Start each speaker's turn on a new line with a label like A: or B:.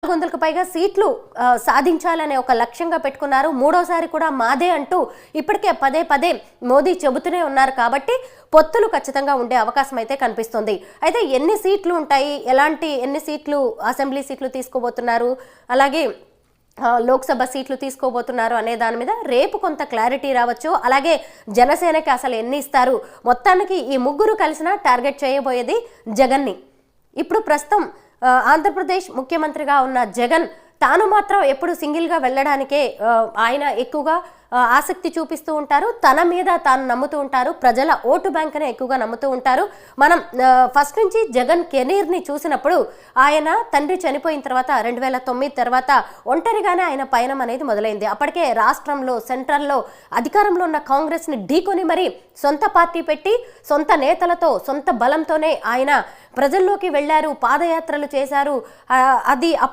A: 400కు పైగా సీట్లు సాధించాలనే ఒక లక్ష్యంగా పెట్టుకున్నారు. మూడోసారి కూడా మాదే అంటూ ఇప్పటికే పదే పదే మోదీ చెబుతూనే ఉన్నారు. కాబట్టి పొత్తులు ఖచ్చితంగా ఉండే అవకాశం అయితే కనిపిస్తుంది. అయితే ఎన్ని సీట్లు ఉంటాయి, ఎన్ని సీట్లు అసెంబ్లీ సీట్లు తీసుకోబోతున్నారు, అలాగే లోక్సభ సీట్లు తీసుకోబోతున్నారు అనే దాని మీద రేపు కొంత క్లారిటీ రావచ్చు. అలాగే జనసేనకి అసలు ఎన్ని ఇస్తారు, మొత్తానికి ఈ ముగ్గురు కలిసినా టార్గెట్ చేయబోయేది జగన్ని. ఇప్పుడు ప్రస్తుతం ఆంధ్రప్రదేశ్ ముఖ్యమంత్రిగా ఉన్న జగన్ తాను మాత్రం ఎప్పుడు సింగిల్గా వెళ్ళడానికే ఆయన ఎక్కువగా ఆసక్తి చూపిస్తూ ఉంటారు. తన మీద తాను నమ్ముతూ ఉంటారు. ప్రజల ఓటు బ్యాంక్నే ఎక్కువగా నమ్ముతూ ఉంటారు. మనం ఫస్ట్ నుంచి జగన్ కెరీర్ని చూసినప్పుడు ఆయన తండ్రి చనిపోయిన తర్వాత 2009 తర్వాత ఒంటరిగానే ఆయన పయనం అనేది మొదలైంది. అప్పటికే రాష్ట్రంలో సెంట్రల్లో అధికారంలో ఉన్న కాంగ్రెస్ని ఢీకొని మరి సొంత పార్టీ పెట్టి సొంత నేతలతో సొంత బలంతోనే ఆయన ప్రజల్లోకి వెళ్ళారు, పాదయాత్రలు చేశారు. అది